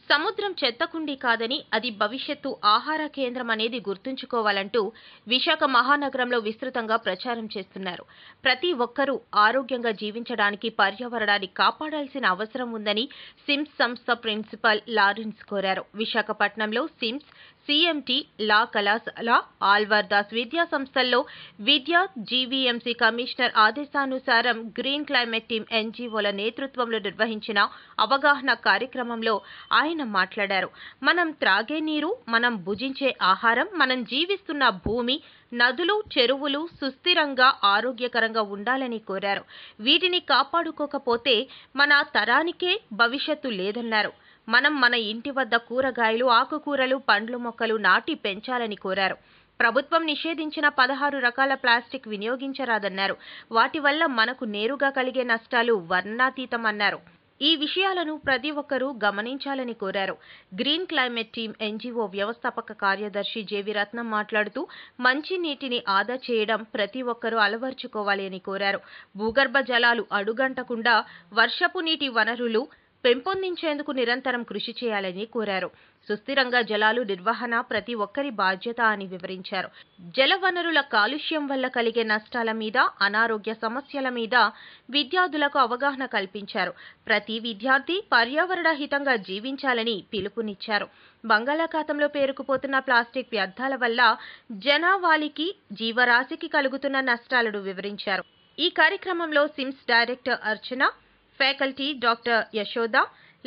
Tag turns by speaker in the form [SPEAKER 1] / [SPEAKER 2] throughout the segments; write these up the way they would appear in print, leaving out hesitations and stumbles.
[SPEAKER 1] సముద్రం చెత్తకుండి కాదని అది భవిష్యత్తు ఆహార కేంద్రం అనేది గుర్తుంచుకోవాలంటూ విశాఖ మహానగరంలో విస్తృతంగా ప్రచారం చేస్తున్నారు. ప్రతి ఒక్కరూ ఆరోగ్యంగా జీవించడానికి పర్యావరణాన్ని కాపాడాల్సిన అవసరం ఉందని సిమ్స్ సంస్థ ప్రిన్సిపల్ లారెన్స్ కోరారు. విశాఖపట్నంలో సిమ్స్, సిఎంటి, లా కళాశాల, ఆల్వర్ దాస్ విద్యా సంస్థల్లో విద్యా జీవీఎంసీ కమిషనర్ ఆదేశానుసారం గ్రీన్ క్లైమేట్ టీమ్ ఎన్జీఓల నేతృత్వంలో నిర్వహించిన అవగాహన కార్యక్రమంలో ఆయన మాట్లాడారు. మనం త్రాగే నీరు, మనం భుజించే ఆహారం, మనం జీవిస్తున్న భూమి, నదులు, చెరువులు సుస్థిరంగా ఆరోగ్యకరంగా ఉండాలని కోరారు. వీటిని కాపాడుకోకపోతే మన తరానికే భవిష్యత్తు లేదన్నారు. మనం మన ఇంటి వద్ద కూరగాయలు, ఆకుకూరలు, పండ్లు మొక్కలు నాటి పెంచాలని కోరారు. ప్రభుత్వం నిషేధించిన 16 రకాల ప్లాస్టిక్ వినియోగించరాదన్నారు. వాటి వల్ల మనకు నేరుగా కలిగే నష్టాలు వర్ణనాతీతమన్నారు. ఈ విషయాలను ప్రతి ఒక్కరూ గమనించాలని కోరారు. గ్రీన్ క్లైమేట్ టీమ్ ఎన్జీఓ వ్యవస్థాపక కార్యదర్శి జేవి రత్నం మాట్లాడుతూ మంచి నీటిని ఆదా చేయడం ప్రతి ఒక్కరూ అలవర్చుకోవాలి అని కోరారు. భూగర్భ జలాలు అడుగంటకుండా వర్షపు నీటి వనరులు పెంపొందించేందుకు నిరంతరం కృషి చేయాలని కోరారు. సుస్థిరంగా జలాలు నిర్వహణ ప్రతి ఒక్కరి బాధ్యత అని వివరించారు. జల వనరుల కాలుష్యం వల్ల కలిగే నష్టాల మీద, అనారోగ్య సమస్యల మీద విద్యార్థులకు అవగాహన కల్పించారు. ప్రతి విద్యార్థి పర్యావరణ హితంగా జీవించాలని పిలుపునిచ్చారు. బంగాళాఖాతంలో పేరుకుపోతున్న ప్లాస్టిక్ వ్యర్థాల వల్ల జనావాళికి, జీవరాశికి కలుగుతున్న నష్టాలను వివరించారు. ఈ కార్యక్రమంలో SIMS director Archana, faculty doctor Yashoda,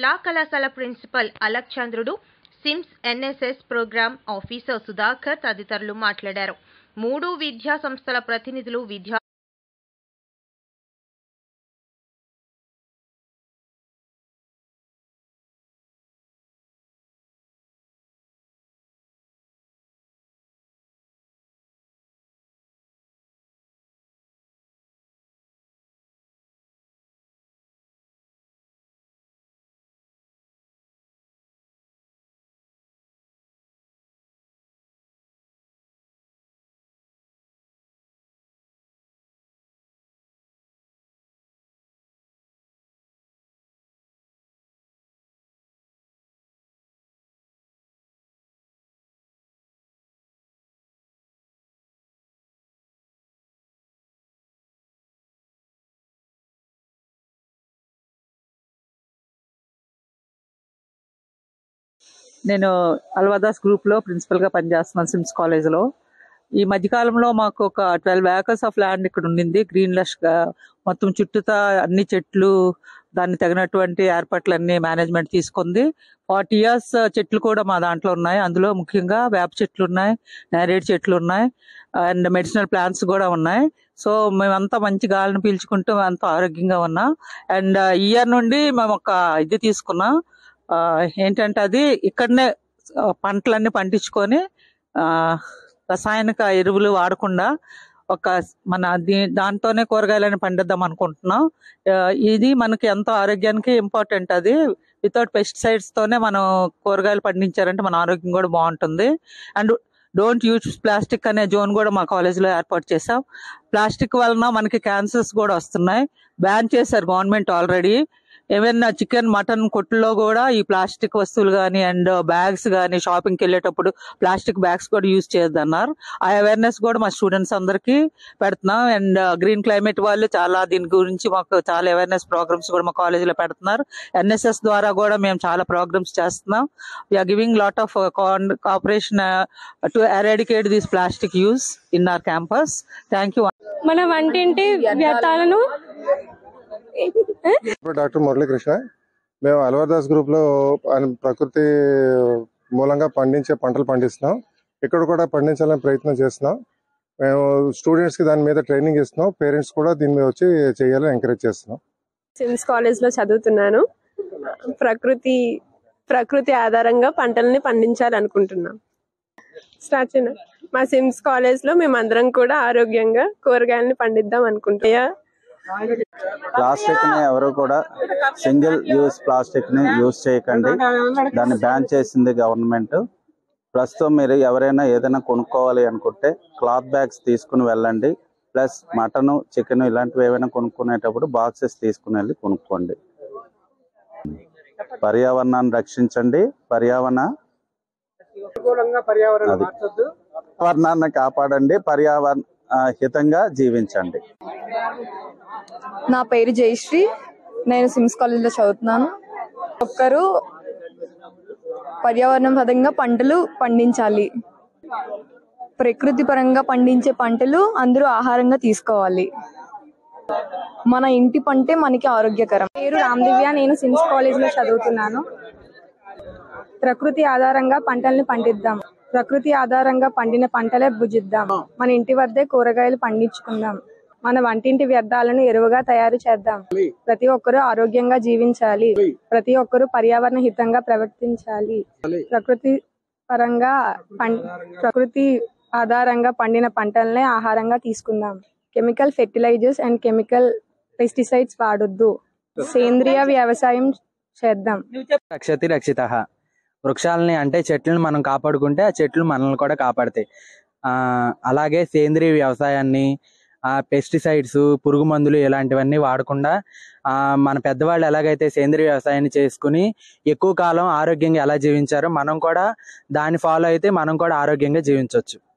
[SPEAKER 1] లా కళాశాల principal Alakchandrudu, SIMS NSS program officer Sudhakar తదితరులు మాట్లాడారు. 3 విద్యా సంస్థల ప్రతినిధులు,
[SPEAKER 2] నేను అల్వాదాస్ గ్రూప్లో ప్రిన్సిపల్గా పనిచేస్తున్నాను సిమ్స్ కాలేజ్లో. ఈ మధ్యకాలంలో మాకు ఒక 12 acres ఆఫ్ ల్యాండ్ ఇక్కడ ఉండింది. గ్రీన్ లష్గా మొత్తం చుట్టూతా అన్ని చెట్లు, దాన్ని తగినటువంటి ఏర్పాట్లన్నీ మేనేజ్మెంట్ తీసుకుంది. 40 years చెట్లు కూడా మా దాంట్లో ఉన్నాయి. అందులో ముఖ్యంగా వేప చెట్లు ఉన్నాయి, నేరేడు చెట్లు ఉన్నాయి, అండ్ మెడిసినల్ ప్లాంట్స్ కూడా ఉన్నాయి. సో మేమంతా మంచి గాలిని పీల్చుకుంటూ ఎంతో ఆరోగ్యంగా ఉన్నాం. అండ్ ఇయర్ నుండి మేము ఒక ఇది తీసుకున్నాం. ఏంటంటే అది ఇక్కడనే పంటలన్నీ పండించుకొని రసాయనిక ఎరువులు వాడకుండా ఒక మన దాంతోనే కూరగాయలని పండిద్దాం అనుకుంటున్నాం. ఇది మనకి ఎంతో ఆరోగ్యానికి ఇంపార్టెంట్. అది వితౌట్ పెస్టిసైడ్స్ తోనే మనం కూరగాయలు పండించారంటే మన ఆరోగ్యం కూడా బాగుంటుంది. అండ్ డోంట్ యూజ్ ప్లాస్టిక్ అనే జోన్ కూడా మా కాలేజీలో ఏర్పాటు చేసాం. ప్లాస్టిక్ వలన మనకి క్యాన్సర్స్ కూడా వస్తున్నాయి. బ్యాన్ చేశారు గవర్నమెంట్ ఆల్రెడీ. ఏమైనా చికెన్, మటన్ కొట్టుల్లో కూడా ఈ ప్లాస్టిక్ వస్తువులు కానీ అండ్ బ్యాగ్స్ కానీ షాపింగ్కి వెళ్ళేటప్పుడు ప్లాస్టిక్ బ్యాగ్స్ కూడా యూజ్ చేయొద్దన్నారు. ఆ అవేర్నెస్ కూడా మా స్టూడెంట్స్ అందరికీ పెడుతున్నాం. అండ్ గ్రీన్ క్లైమేట్ వాళ్ళు చాలా దీని గురించి మాకు చాలా అవేర్నెస్ ప్రోగ్రామ్స్ కూడా మా కాలేజీలో పెడుతున్నారు. ఎన్ఎస్ఎస్ ద్వారా కూడా మేము చాలా ప్రోగ్రామ్స్ చేస్తున్నాం. We are giving lot of cooperation to eradicate this plastic use in our campus. Thank you.
[SPEAKER 3] మన వంటింటి వ్యర్థాలను
[SPEAKER 4] డాక్టర్ మురళీకృష్ణ. మేము అల్వాదాస్ గ్రూప్ లో ప్రకృతి మూలంగా పండించే పంటలు పండిస్తున్నాం. ఇక్కడ కూడా పండించాలని ప్రయత్నం చేస్తున్నాం. మేము స్టూడెంట్స్ కి దాని మీద ట్రైనింగ్ ఇస్తున్నాం. పేరెంట్స్ కూడా దీని మీద వచ్చి చేయాలని ఎంకరేజ్ చేస్తున్నాం.
[SPEAKER 3] సిమ్స్ కాలేజ్ లో చదువుతున్నాను. ప్రకృతి ఆధారంగా పంటలని పండించాలనుకుంటున్నాం. స్టార్ట్ చేయనా? మా సిమ్స్ కాలేజ్ లో మేమందరం కూడా ఆరోగ్యంగా కూరగాయలని పండిద్దాం అనుకుంటున్నాం.
[SPEAKER 5] ప్లాస్టిక్ ని ఎవరు కూడా సింగిల్ యూజ్ ప్లాస్టిక్ ని యూజ్ చేయకండి. దాన్ని బ్యాన్ చేసింది గవర్నమెంట్. ప్రస్తుతం మీరు ఎవరైనా ఏదైనా కొనుక్కోవాలి అనుకుంటే క్లాత్ బ్యాగ్స్ తీసుకుని వెళ్ళండి. ప్లస్ మటన్, చికెన్ ఇలాంటివి ఏమైనా కొనుక్కునేటప్పుడు బాక్సెస్ తీసుకుని వెళ్ళి కొనుక్కోండి. పర్యావరణాన్ని రక్షించండి, పర్యావరణాన్ని కాపాడండి, పర్యావరణ హితంగా జీవించండి.
[SPEAKER 6] నా పేరు జయశ్రీ, నేను సిమ్స్ కాలేజ్లో చదువుతున్నాను. ఒక్కరు పర్యావరణ పరంగా పంటలు పండించాలి. ప్రకృతి పరంగా పండించే పంటలు అందరూ ఆహారంగా తీసుకోవాలి. మన ఇంటి పంటే మనకి ఆరోగ్యకరం.
[SPEAKER 7] పేరు రామదివ్య, నేను సిమ్స్ కాలేజ్లో చదువుతున్నాను. ప్రకృతి ఆధారంగా పంటల్ని పండిద్దాం. ప్రకృతి ఆధారంగా పండిన పంటలే భుజిద్దాం. మన ఇంటి వద్దే కూరగాయలు పండించుకుందాం. మన వంటింటి వ్యర్థాలను ఎరువుగా తయారు చేద్దాం. ప్రతి ఒక్కరూ ఆరోగ్యంగా జీవించాలి. ప్రతి ఒక్కరూ పర్యావరణ హితంగా ప్రవర్తించాలి. ప్రకృతి ఆధారంగా పండిన పంటలనే ఆహారంగా తీసుకుందాం. Chemical fertilizers and chemical pesticides వాడొద్దు. సేంద్రియ వ్యవసాయం చేద్దాం.
[SPEAKER 8] రక్షతి రక్షితః. వృక్షాలని అంటే చెట్లను మనం కాపాడుకుంటే ఆ చెట్లు మనల్ని కూడా కాపాడతాయి. అలాగే సేంద్రియ వ్యవసాయాన్ని, పెస్టిసైడ్స్, పురుగు మందులు ఇలాంటివన్నీ వాడకుండా మన పెద్దవాళ్ళు ఎలాగైతే సేంద్రియ వ్యవసాయాన్ని చేసుకుని ఎక్కువ కాలం ఆరోగ్యంగా ఎలా జీవించారో మనం కూడా దాన్ని ఫాలో అయితే మనం కూడా ఆరోగ్యంగా జీవించవచ్చు.